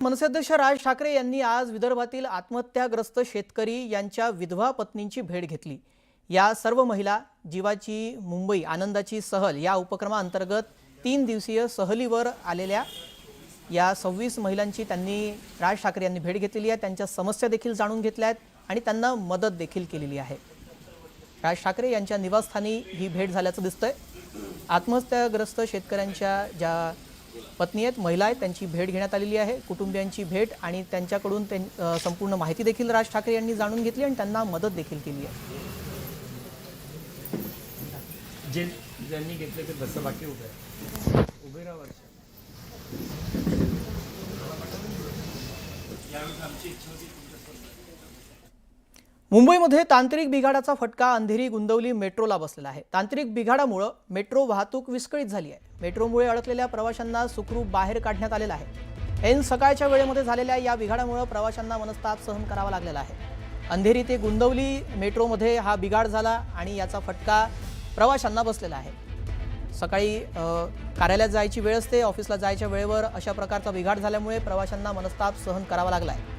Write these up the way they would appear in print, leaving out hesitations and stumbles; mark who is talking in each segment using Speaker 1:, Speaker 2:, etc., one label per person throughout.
Speaker 1: मनसे अध्यक्ष राज ठाकरे यांनी आज विदर्भातील आत्महत्याग्रस्त शेतकरी यांच्या विधवा पत्नींची भेट घेतली। या सर्व महिला जीवाची मुंबई आनंदाची सहल या उपक्रमाअंतर्गत 3 दिवसीय सहलीवर आलेल्या या 26 महिलांची त्यांनी राज ठाकरे यांनी भेट घेतली आहे। त्यांच्या समस्या देखील जाणून घेतल्या आहेत आणि त्यांना मदत देखील केलेली आहे। राज ठाकरे यांच्या निवासस्थानी ही भेट झाल्याचं दिसतंय। आत्महत्याग्रस्त शेतकऱ्यांच्या ज्या पत्नी आहेत, महिला आहेत, त्यांची भेट घेण्यात आलेली आहे। कुटुंबियांची भेट आणि त्यांच्याकडून संपूर्ण माहिती देखील राज ठाकरे यांनी जाणून घेतली आणि त्यांना मदत देखील केली आहे।
Speaker 2: ज्यांनी घेतले ते बस बाकी उभे राहा वर्ष
Speaker 1: मुंबईमध्ये तांत्रिक बिघाडाचा फटका अंधेरी गुंदवली मेट्रोला बसलेला आहे। तांत्रिक बिघाडामुळे मेट्रो वाहतूक विस्कळीत झाली आहे। मेट्रोमुळे अडकलेल्या प्रवाशांना सुखरूप बाहेर काढण्यात आलेलं आहे। ऐन सकाळच्या वेळेमध्ये झालेल्या या बिघाडामुळे प्रवाशांना मनस्ताप सहन करावा लागलेला आहे। अंधेरी ते गुंदवली मेट्रोमध्ये हा बिघाड झाला आणि याचा फटका प्रवाशांना बसलेला आहे। सकाळी कार्यालयात जायची वेळ असते, ऑफिसला जायच्या वेळेवर अशा प्रकारचा बिघाड झाल्यामुळे प्रवाशांना मनस्ताप सहन करावा लागला आहे।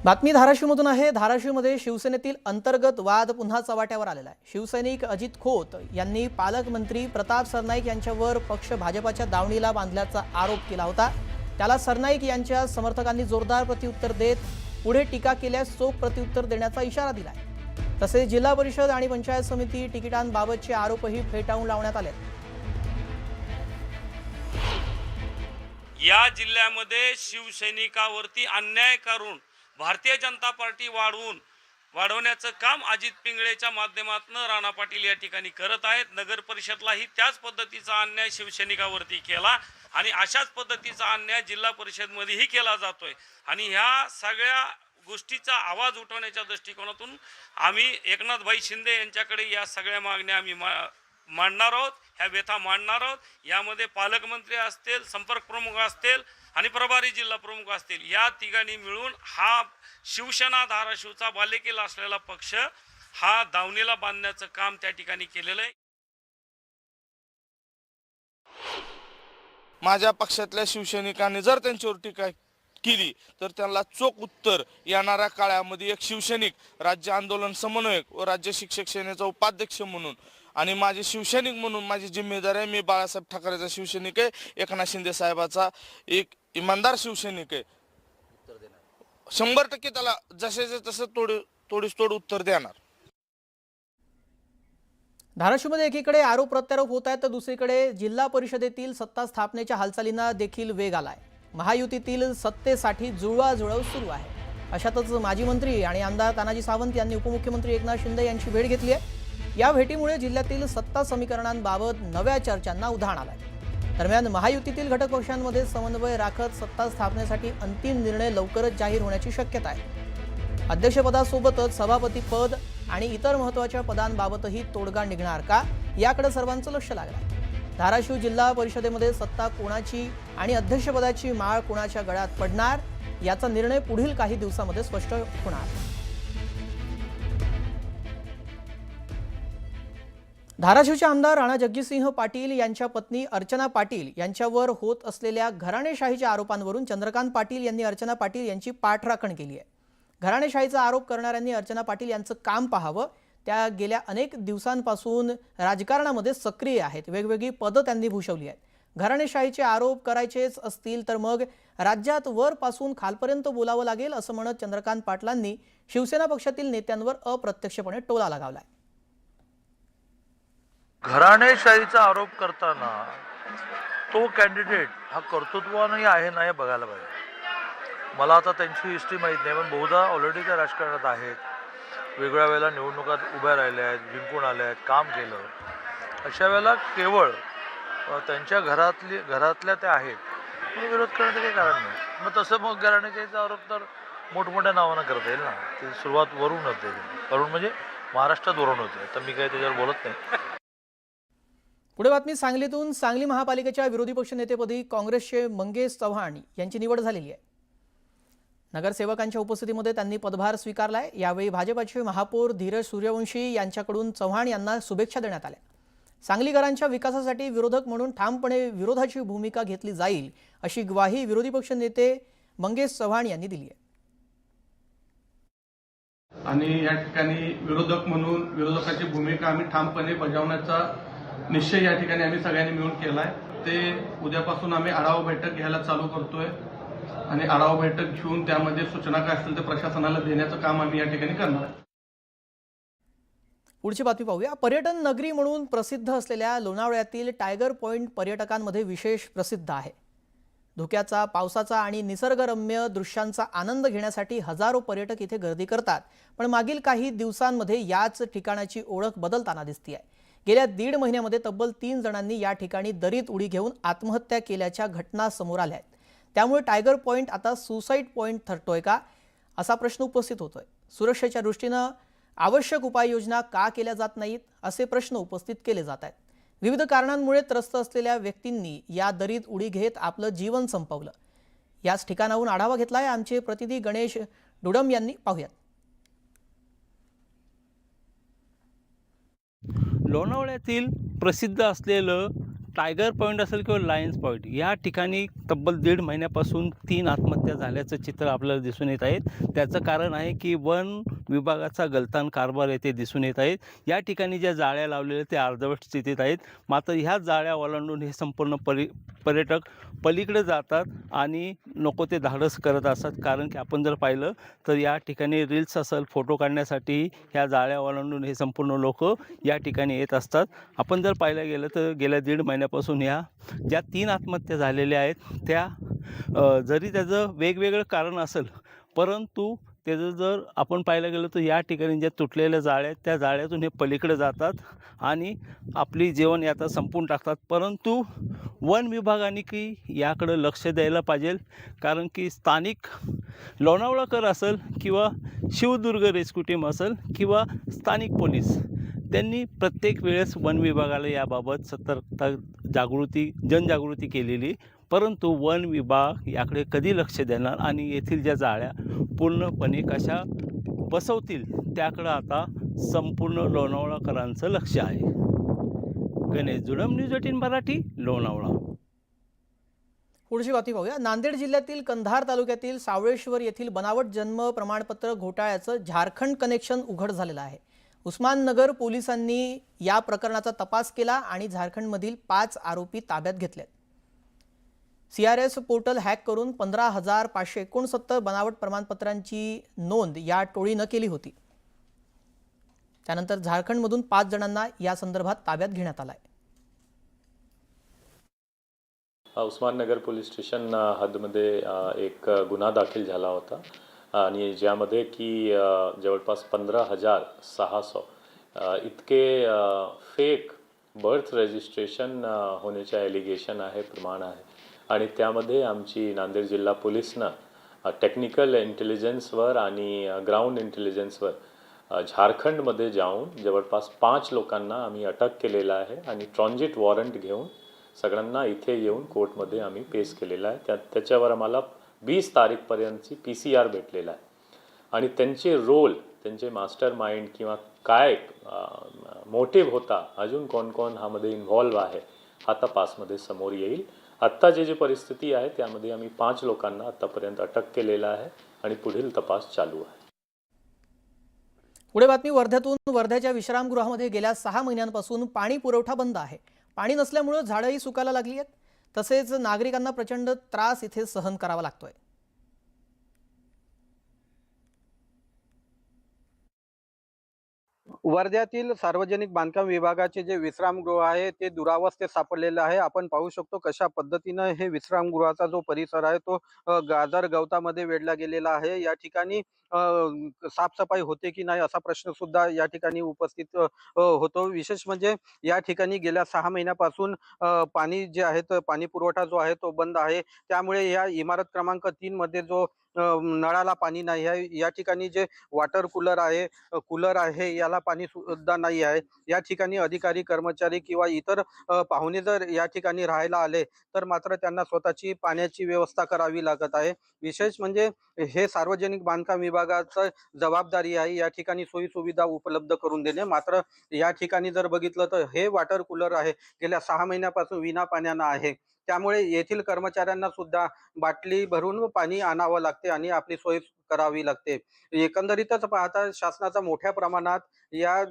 Speaker 1: बातमी धाराशिवमधून आहे। धाराशिवमध्ये शिवसेनेतील अंतर्गत वाद पुन्हा चव्हाट्यावर आलेला आहे। शिवसैनिक अजित खोत यांनी पालकमंत्री प्रताप सरनाईक यांच्यावर पक्ष भाजपाच्या दावणीला बांधल्याचा आरोप केला होता। त्याला सरनाईक यांच्या समर्थकांनी जोरदार प्रत्युत्तर देत पुढे टीका केल्यास चोख प्रत्युत्तर देण्याचा इशारा दिला आहे। तसेच जिल्हा परिषद आणि पंचायत समिती तिकिटांबाबतचे आरोपही फेटाळून लावण्यात आले।
Speaker 3: या जिल्ह्यामध्ये शिवसैनिकावरती अन्याय करून भारतीय जनता पार्टी वाढवण्याचं काम अजित पिंगळेच्या माध्यमातून राणा पाटील या ठिकाणी करत आहेत। नगर परिषदलाही त्याच पद्धतीचा अन्याय शिवसैनिकावरती केला आणि अशाच पद्धतीचा अन्याय जिल्हा परिषदमध्येही केला जातोय आणि ह्या सगळ्या गोष्टीचा आवाज उठवण्याच्या दृष्टिकोनातून आम्ही एकनाथभाई शिंदे यांच्याकडे या सगळ्या मागण्या आम्ही मांडणार आहोत, ह्या व्यथा मांडणार आहोत। यामध्ये पालकमंत्री असतील, संपर्क प्रमुख असतील आणि प्रभारी जिल्हा प्रमुख असतील, या तिघांनी मिळून हा शिवसेना धाराशिवचा बालेकिल्ला असलेला पक्ष हा दावणीला बांधण्याचं काम त्या ठिकाणी केलेलं आहे।
Speaker 4: माझ्या पक्षातल्या शिवसैनिकांनी जर त्यांच्यावर टीका केली तर त्यांना चोख उत्तर येणाऱ्या काळामध्ये एक शिवसैनिक, राज्य आंदोलन समन्वयक व राज्य शिक्षक सेनेचा उपाध्यक्ष म्हणून आणि माझे शिवसैनिक म्हणून माझी जिम्मेदारी आहे। मी बाळासाहेब ठाकरेचा शिवसैनिक आहे, एकनाथ शिंदे साहेबाचा एक इमानदार शिवसैनिक आहे। 100% त्याला जसेचे तसे तोड उत्तर देणार।
Speaker 1: धाराशिवमध्ये एकीकडे आरोप प्रत्यारोप होत आहेत तर दुसरीकडे जिल्हा परिषदेतील सत्ता स्थापनेच्या हालचालींना देखील वेग आलाय। महायुतीतील सत्तेसाठी जुळवाजुळव सुरू आहे। अशातच माजी मंत्री आणि आमदार तानाजी सावंत यांनी उपमुख्यमंत्री एकनाथ शिंदे यांची भेट घेतली आहे। या भेटीमुळे जिल्ह्यातील सत्ता समीकरणांबाबत नव्या चर्चांना उधाण आलंय। दरम्यान महायुतीतील घटक पक्षांमध्ये समन्वय राखत सत्ता स्थापनेसाठी अंतिम निर्णय लवकरच जाहीर होण्याची शक्यता आहे। अध्यक्षपदासोबतच सभापती पद आणि इतर महत्त्वाच्या पदांबाबतही तोडगा निघणार का, याकडे सर्वांचं लक्ष लागलं आहे। धाराशिव जिल्हा परिषदेमध्ये सत्ता कोणाची आणि अध्यक्षपदाची माळ कोणाच्या गळ्यात पडणार, याचा निर्णय पुढील काही दिवसांमध्ये स्पष्ट होणार। धाराशिवचे आमदार राणा जगजितसिंह पाटील यांच्या पत्नी अर्चना पाटील यांच्यावर होत असलेल्या घराणेशाहीच्या आरोपांवरून चंद्रकांत पाटील यांनी अर्चना पाटील यांची पाठराखण केली आहे। घराणेशाहीचा आरोप करणाऱ्यांनी अर्चना पाटील यांचं काम पाहावं। त्या गेल्या अनेक दिवसांपासून राजकारणामध्ये सक्रिय आहेत, वेगवेगळी पदं त्यांनी भूषवली आहेत। घराणेशाहीचे आरोप करायचेच असतील तर मग राज्यात वरपासून खालपर्यंत बोलावं लागेल असं म्हणत चंद्रकांत पाटलांनी शिवसेना पक्षातील नेत्यांवर अप्रत्यक्षपणे टोला लगावलाय।
Speaker 5: घराणेशाहीचा आरोप करताना तो कॅन्डिडेट हा कर्तृत्वानंही आहे ना हे बघायला पाहिजे। मला आता त्यांची हिस्ट्री माहीत नाही, पण बहुधा ऑलरेडी त्या राजकारणात आहेत, वेगवेगळ्या वेळेला निवडणुकात उभ्या राहिल्या आहेत, जिंकून आल्या आहेत, काम केलं। अशा वेळेला केवळ त्यांच्या घरातल्या त्या आहेत म्हणून विरोध करण्याचं काही कारण नाही। मग तसं मग घराणेशाहीचा आरोप तर मोठमोठ्या नावानं करता येईल ना, ती सुरुवात वरून होते, वरून म्हणजे महाराष्ट्रात वरून होते, तर मी काही त्याच्यावर बोलत नाही।
Speaker 1: पुढे बातमी सांगलीतून। सांगली महापालिकेच्या विरोधी पक्षनेतेपदी काँग्रेसचे मंगेश चव्हाण यांची निवड झालेली आहे। नगरसेवकांच्या उपस्थितीमध्ये त्यांनी पदभार स्वीकारलाय। यावेळी भाजपचे महापौर धीरज सूर्यवंशी यांच्याकडून चव्हाण यांना शुभेच्छा देण्यात आल्या। सांगलीकरांच्या विकासासाठी विरोधक म्हणून ठामपणे विरोधाची भूमिका घेतली जाईल अशी ग्वाही विरोधी पक्ष नेते मंगेश चव्हाण यांनी दिली आहे.
Speaker 6: आणि या ठिकाणी विरोधक म्हणून विरोधकाची भूमिका आम्ही ठामपणे बजावण्याचा निश्चय या ठिकाणी आम्ही सगळ्यांनी मिळून केलाय. ते उद्यापासून आम्ही आढावा बैठक घ्यायला चालू करतोय आणि आढावा बैठक घेऊन त्यामध्ये सूचना काय असतील ते प्रशासनाला देण्याचं काम आम्ही या ठिकाणी करणार आहे.
Speaker 1: पुढची बातमी पाहूया. पर्यटन नगरी म्हणून प्रसिद्ध असलेल्या लोणावळ्यातील टायगर पॉइंट पर्यटकांमध्ये विशेष प्रसिद्ध आहे. धुक्याचा, पावसाचा आणि निसर्गरम्य दृश्यांचा आनंद घेण्यासाठी हजारो पर्यटक इथे गर्दी करतात. पण मागील काही दिवसांमध्ये याच ठिकाणाची ओळख बदलताना दिसतेय. गेल्या 1.5 महिन्यामध्ये तब्बल 3 जणांनी या ठिकाणी दरीत उडी घेऊन आत्महत्या केल्याच्या घटना समोर आल्या आहेत. त्यामुळे टायगर पॉइंट आता सुसाईड पॉइंट ठरतोय का, असा प्रश्न उपस्थित होतोय. सुरक्षेच्या दृष्टीनं आवश्यक उपाययोजना का केल्या जात नाहीत, असे प्रश्न उपस्थित केले जात आहेत. विविध कारणांमुळे त्रस्त असलेल्या व्यक्तींनी या दरीत उडी घेत आपलं जीवन संपवलं. याच ठिकाणाहून आढावा घेतलाय आमचे प्रतिनिधी गणेश डुडम यांनी. पाहूयात.
Speaker 7: लोणावळ्यातील प्रसिद्ध असलेलं टायगर पॉईंट असेल किंवा लायन्स पॉईंट, या ठिकाणी तब्बल 1.5 महिन्यापासून 3 आत्महत्या झाल्याचं चित्र आपल्याला दिसून येत आहे. त्याचं कारण आहे की वन विभागाचा गलतान कारभार येथे दिसून येत आहेत. या ठिकाणी ज्या जाळ्या लावलेल्या ते अर्धवट स्थितीत आहेत. मात्र ह्या जाळ्या ओलांडून हे संपूर्ण पर्यटक पलीकडे जातात आणि नको ते धाडस करत असतात. कारण की आपण जर पाहिलं तर या ठिकाणी रील्स असेल, फोटो काढण्यासाठी ह्या जाळ्या ओलांडून हे संपूर्ण लोक या ठिकाणी येत असतात. आपण जर पाहायला गेलं तर गेल्या 1.5 महिन्यापासून ह्या ज्या 3 आत्महत्या झालेल्या आहेत त्या जरी त्याचं वेगवेगळं कारण असेल, परंतु त्याचं जर आपण पाहायला गेलं तर या ठिकाणी ज्या तुटलेल्या जाळ्या आहेत त्या जाळ्यातून हे पलीकडे जातात आणि आपली जीवनयात्रा संपवून टाकतात. परंतु वन विभागाने की याकडं लक्ष द्यायला पाहिजे. कारण की स्थानिक लोणावळाकर असेल किंवा शिवदुर्ग रेस्क्यू टीम असेल किंवा स्थानिक पोलीस, त्यांनी प्रत्येक वेळेस वन विभागाला याबाबत सतर्कता जनजागृती केलेली. परंतु वन विभाग याकडे कधी लक्ष देणार आणि येथील ज्या जाळ्या पूर्णपणे कशा बसवतील त्याकडं आता संपूर्ण लोणावळाकरांचं लक्ष आहे. गणेश जुडम, न्यूज 18 मराठी, लोणावळा.
Speaker 1: पुढची बातमी पाहूया. नांदेड जिल्ह्यातील कंधार तालुक्यातील सावळेश्वर येथील बनावट जन्म प्रमाणपत्र घोटाळ्याचं झारखंड कनेक्शन उघड झालेलं आहे. उस्माननगर पोलिसांनी या प्रकरणाचा तपास केला आणि झारखंडमधील 5 आरोपी ताब्यात घेतलेत. CRS पोर्टल हॅक करून 15,569 बनावट प्रमाणपत्रांची नोंद या टोळीनं केली होती. त्यानंतर झारखंडमधून 5 जणांना या संदर्भात ताब्यात घेण्यात आलाय.
Speaker 8: उस्माननगर पोलीस स्टेशन हद्दमध्ये एक गुन्हा दाखल झाला होता आणि ज्यामध्ये की जवळपास 15,600 इतके फेक बर्थ रजिस्ट्रेशन होण्याचे ॲलिगेशन आहे, प्रमाण आहे. आणि त्यामध्ये आमची नांदेड जिल्हा पोलीसनं टेक्निकल इंटेलिजन्सवर आणि ग्राउंड इंटेलिजन्सवर झारखंडमध्ये जाऊन जवळपास 5 लोकांना आम्ही अटक केलेला आहे आणि ट्रान्झिट वॉरंट घेऊन सगळ्यांना इथे येऊन कोर्टमध्ये आम्ही पेश केलेला आहे. त्याच्यावर आम्हाला 20 तारीखपर्यंतची PCR भेटलेला आहे. आणि त्यांचे रोल, त्यांचे मास्टर माइंड किंवा काय मोटिव्ह होता, अजून कोण कोण ह्यामध्ये इन्व्हॉल्व आहे, हा तपासमध्ये समोर येईल. आत्ता जी परिस्थिती आहे त्यामध्ये आम्ही 5 लोकांना आतापर्यंत अटक केलेला आहे आणि पुढील तपास चालू आहे.
Speaker 1: पुढे बातमी वर्ध्यातून. वर्ध्याच्या विश्रामगृहामध्ये गेल्या 6 महिन्यांपासून पाणी पुरवठा बंद आहे. पाणी नसल्यामुळे झाडंही सुकायला लागली आहेत. तसेच नागरिकांना प्रचंड त्रास इथे सहन करावा लागतोय.
Speaker 9: वर्ध्यातील सार्वजनिक बांधकाम विभागाचे जे विश्रामगृह आहे ते दुरावस्थेत सापडलेलं आहे. आपण पाहू शकतो कशा पद्धतीनं हे विश्रामगृहाचा जो परिसर आहे तो गाजर गवतामध्ये वेढला गेलेला आहे. या ठिकाणी साफसफाई होते की नाही असा प्रश्न सुद्धा या ठिकाणी उपस्थित होतो. विशेष म्हणजे या ठिकाणी गेल्या 6 महिन्यापासून पाणी जे आहे तर पाणी पुरवठा जो आहे तो बंद आहे. त्यामुळे या इमारत क्रमांक 3 मध्ये जो नळाला पाणी नाही आहे. या ठिकाणी जे वॉटर कूलर आहे याला पाणी सुद्धा नाही आहे. या ठिकाणी अधिकारी, कर्मचारी किंवा इतर पाहुणे जर या ठिकाणी राहायला आले तर मात्र त्यांना स्वतःची पाण्याची व्यवस्था करावी लागत आहे. विशेष म्हणजे हे सार्वजनिक बांधकाम विभागाचं जबाबदारी आहे या ठिकाणी सोयी सुविधा उपलब्ध करून देणे. मात्र या ठिकाणी जर बघितलं तर हे वॉटर कूलर आहे गेल्या 6 महिन्यापासून विना पाण्यानं आहे. त्यामुळे येथील कर्मचाऱ्यांना सुद्धा बाटली भरून पाणी आणावं लागते आणि आपली सोय करावी लागते. एकंदरीतच पाहता शासनाचा मोठ्या प्रमाणात या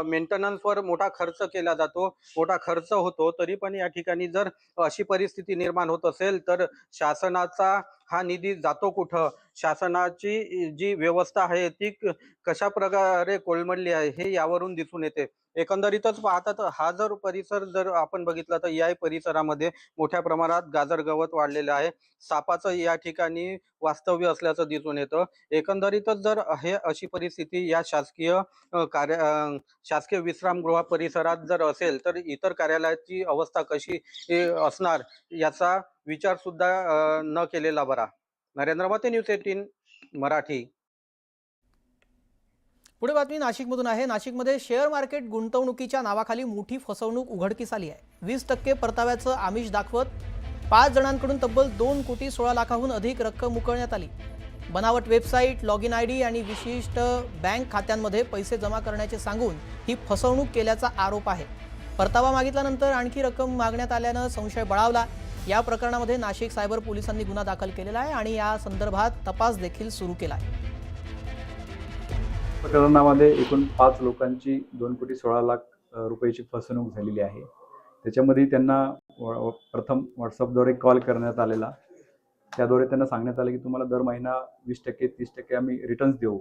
Speaker 9: मेंटेनन्सवर मोठा खर्च केला जातो, मोठा खर्च होतो. तरी पण या ठिकाणी जर अशी परिस्थिती निर्माण होत असेल तर शासनाचा हा निधी जातो कुठं? शासनाची जी व्यवस्था आहे ती कशा प्रकारे कोलमडली आहे हे यावरून दिसून येते. एकंदरीतच पाहता तर हा जर परिसर जर आपण बघितला तर या परिसरामध्ये मोठ्या प्रमाणात गाजर गवत वाढलेलं आहे. सापाचं या ठिकाणी वास्तव्य असल्याचं दिसून येतं. एकंदरीतच जर हे अशी परिस्थिती या शासकीय विश्रामगृह परिसरात जर असेल तर इतर कार्यालयाची अवस्था कशी असणार याचा विचार सुद्धा न केलेला बरा. नरेंद्र मते, न्यूज 18 मराठी.
Speaker 1: पुढे बातमी नाशिकमधून आहे. नाशिकमध्ये शेअर मार्केट गुंतवणुकीच्या नावाखाली मोठी फसवणूक उघडकीस आली आहे. 20% परताव्याचं आमिष दाखवत 5 जणांकडून तब्बल 2,16 लाखाहून अधिक रक्कम उकळण्यात आली. बनावट वेबसाईट, लॉगिन आयडी आणि विशिष्ट बँक खात्यांमध्ये पैसे जमा करण्याचे सांगून ही फसवणूक केल्याचा आरोप आहे. परतावा मागितल्यानंतर आणखी रक्कम मागण्यात आल्यानं संशय बळावला. या प्रकरणामध्ये नाशिक सायबर पोलिसांनी गुन्हा दाखल केलेला आहे आणि या संदर्भात तपास देखील सुरू केला आहे.
Speaker 10: प्रकरणामध्ये एकूण 5 लोकांची 2,16 लाख रुपयाची फसवणूक झालेली आहे. त्याच्यामध्ये त्यांना प्रथम व्हॉट्सअपद्वारे कॉल करण्यात आलेला. त्याद्वारे त्यांना सांगण्यात आलं की तुम्हाला दर महिना 20%, 30% आम्ही रिटर्न्स देऊ.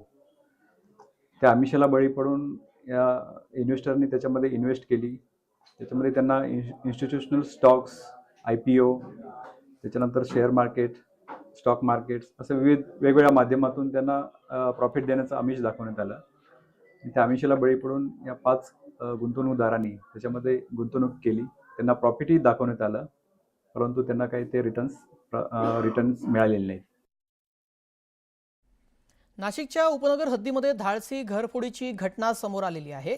Speaker 10: त्या आमिषाला बळी पडून या इन्व्हेस्टरनी त्याच्यामध्ये इन्व्हेस्ट केली. त्याच्यामध्ये त्यांना इन्स्टिट्यूशनल स्टॉक्स, IPO, त्याच्यानंतर शेअर मार्केट, स्टॉक मार्केट्स असं वेगवेगळ्या माध्यमातून त्यांना प्रॉफिट देण्याचं आमिष दाखवण्यात आलं. त्या आमिषाला बळी पडून या 5 गुंतवणूकदारांनी त्याच्यामध्ये गुंतवणूक केली. त्यांना प्रॉफिटही दाखवण्यात आलं, परंतु त्यांना काही ते रिटर्न्स मिळालेले नाहीत.
Speaker 1: नाशिकच्या उपनगर हद्दीमध्ये धाडसी घरफोडीची घटना समोर आलेली आहे.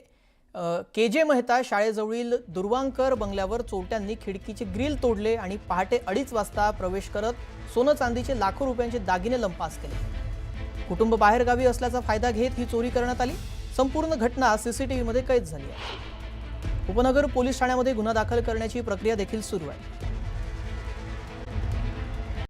Speaker 1: KJ मेहता शाळेजवळील दुर्वांकर बंगल्यावर चोरट्यांनी खिडकीचे ग्रिल तोडले आणि पहाटे 2:30 वाजता प्रवेश करत सोनं चांदीचे लाखो रुपयांचे दागिने लंपास केले. कुटुंब बाहेरगावी असल्याचा फायदा घेत ही चोरी करण्यात आली. संपूर्ण घटना CCTVमध्ये कैद झाली आहे. उपनगर पोलीस ठाण्यामध्ये गुन्हा दाखल करण्याची प्रक्रिया देखील सुरू आहे.